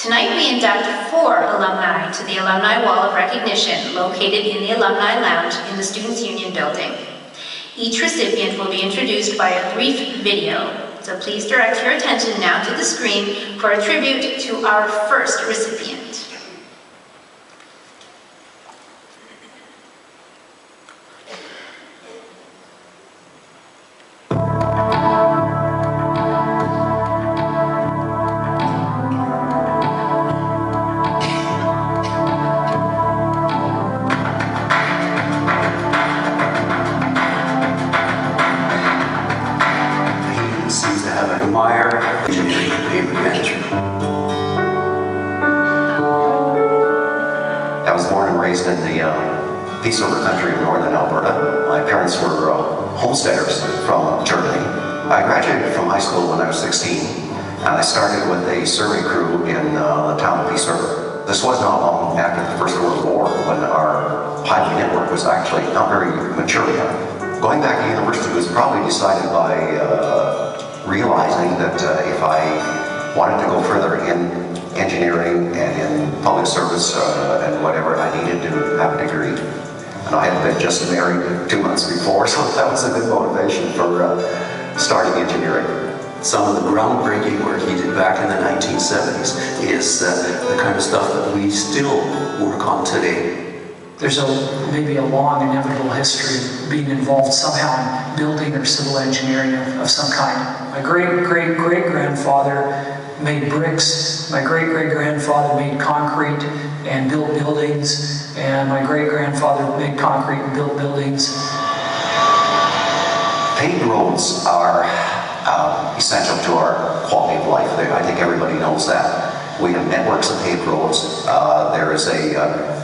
Tonight we induct 4 alumni to the Alumni Wall of Recognition located in the Alumni Lounge in the Students' Union building. Each recipient will be introduced by a brief video, so please direct your attention now to the screen for a tribute to our first recipient. I was born and raised in the Peace River country of northern Alberta. My parents were homesteaders from Germany. I graduated from high school when I was 16, and I started with a survey crew in the town of Peace River. This was not long after the First World War, when our highway network was actually not very mature yet. Going back to university was probably decided by realizing that if I wanted to go further in engineering and in public service and whatever, I needed to have a degree. And I had been just married 2 months before, so that was a good motivation for starting engineering. Some of the groundbreaking work he did back in the 1970s is the kind of stuff that we still work on today. There's maybe a long inevitable history of being involved somehow in building or civil engineering of some kind. My great-great-great-grandfather made bricks, my great-great-grandfather made concrete and built buildings, and my great-grandfather made concrete and built buildings. Paved roads are essential to our quality of life. I think everybody knows that. We have networks of paved roads. There is a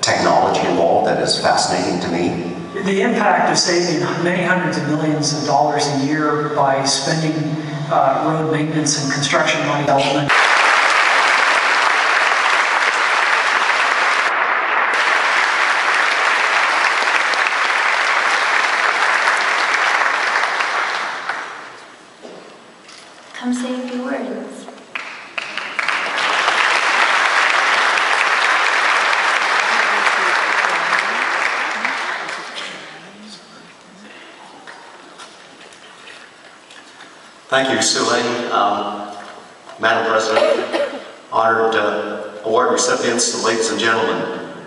technology involved that is fascinating to me. The impact of saving many hundreds of millions of dollars a year by spending road maintenance and construction money development. Come say a few words. Thank you, Civ Eng, Madam President, honored award recipients, ladies and gentlemen.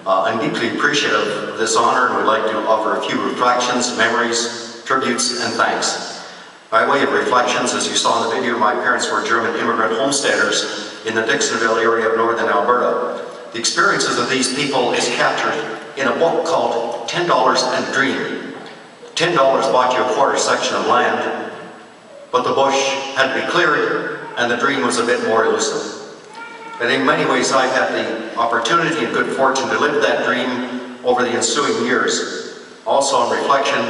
I'm deeply appreciative of this honor and would like to offer a few reflections, memories, tributes, and thanks. By way of reflections, as you saw in the video, my parents were German immigrant homesteaders in the Dixonville area of northern Alberta. The experiences of these people is captured in a book called $10 and a Dream. $10 bought you a quarter section of land, but the bush had to be cleared, and the dream was a bit more elusive. But in many ways, I've had the opportunity and good fortune to live that dream over the ensuing years. Also, on reflection,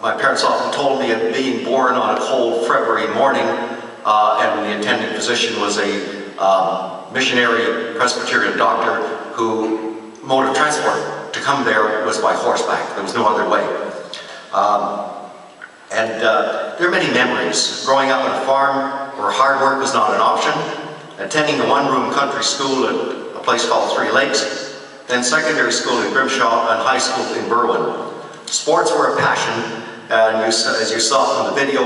my parents often told me of being born on a cold February morning, and the attending physician was a missionary Presbyterian doctor who mode of transport to come there was by horseback. There was no other way. There are many memories. Growing up on a farm where hard work was not an option, attending a one-room country school at a place called Three Lakes, then secondary school in Grimshaw and high school in Berwyn. Sports were a passion, and as you saw from the video,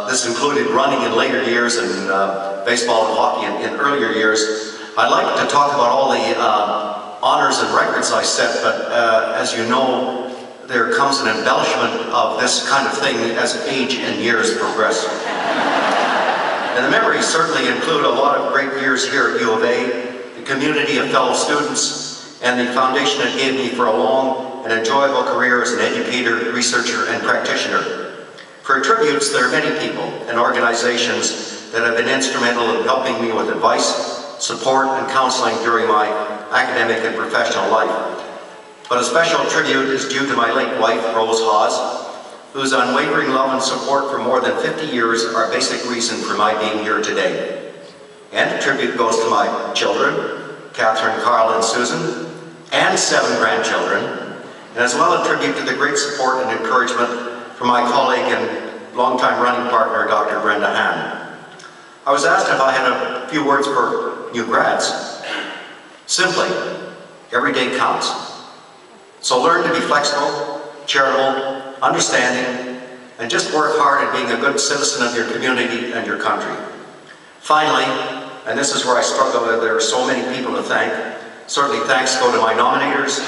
this included running in later years and baseball and hockey in earlier years. I'd like to talk about all the honors and records I set, but as you know, there comes an embellishment of this kind of thing as age and years progress. And the memories certainly include a lot of great years here at U of A, the community of fellow students, and the foundation it gave me for a long and enjoyable career as an educator, researcher, and practitioner. For tributes, there are many people and organizations that have been instrumental in helping me with advice, support, and counseling during my academic and professional life. But a special tribute is due to my late wife, Rose Haas, whose unwavering love and support for more than 50 years are a basic reason for my being here today. And a tribute goes to my children, Catherine, Carl, and Susan, and 7 grandchildren, and as well a tribute to the great support and encouragement from my colleague and longtime running partner, Dr. Brenda Hann. I was asked if I had a few words for new grads. Simply, every day counts. So learn to be flexible, charitable, understanding, and just work hard at being a good citizen of your community and your country. Finally, and this is where I struggle, there are so many people to thank. Certainly thanks go to my nominators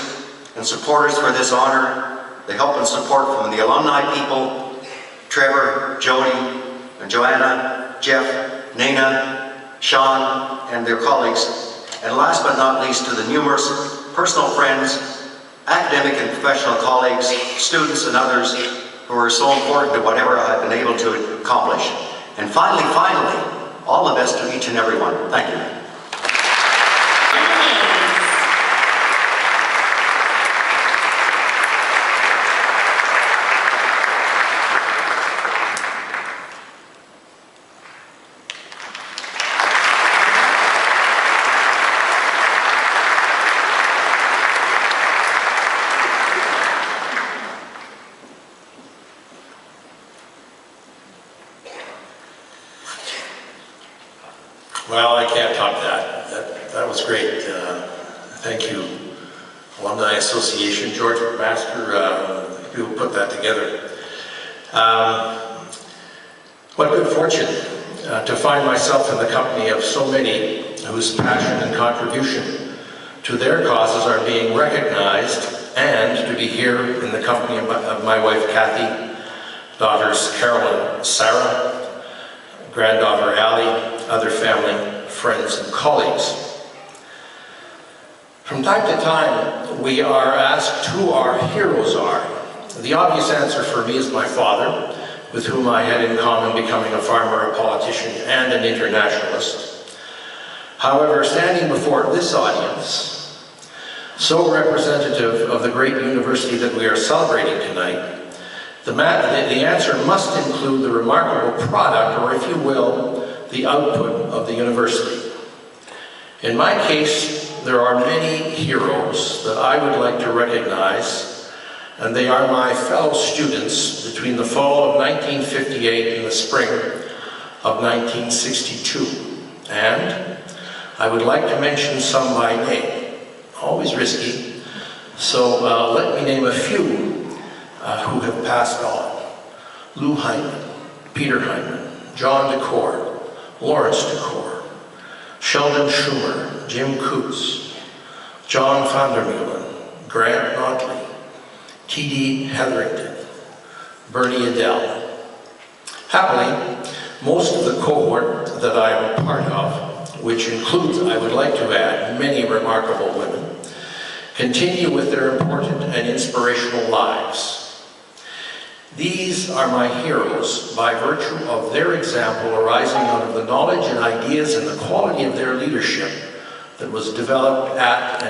and supporters for this honor, the help and support from the alumni people, Trevor, Jody, and Joanna, Jeff, Nana, Sean, and their colleagues. And last but not least, to the numerous personal friends, academic and professional colleagues, students and others who are so important to whatever I've been able to accomplish. And finally, all the best to each and every one. Thank you. Well, I can't top that. That was great. Thank you, Alumni Association, George McMaster, who put that together. What good fortune to find myself in the company of so many whose passion and contribution to their causes are being recognized, and to be here in the company of my wife Kathy, daughters Carol and Sarah, granddaughter Allie, other family, friends, and colleagues. From time to time, we are asked who our heroes are. The obvious answer for me is my father, with whom I had in common becoming a farmer, a politician, and an internationalist. However, standing before this audience, so representative of the great university that we are celebrating tonight, the answer must include the remarkable product, or if you will, the output of the university. In my case, there are many heroes that I would like to recognize, and they are my fellow students between the fall of 1958 and the spring of 1962. And I would like to mention some by name, always risky, so let me name a few who have passed on. Lou Hyman, Peter Hyman, John DeCore, Lawrence DeCore, Sheldon Schumer, Jim Coots, John Vandermeulen, Grant Notley, T.D. Hetherington, Bernie Adele. Happily, most of the cohort that I am a part of, which includes, I would like to add, many remarkable women, continue with their important and inspirational lives. These are my heroes by virtue of their example arising out of the knowledge and ideas and the quality of their leadership that was developed at and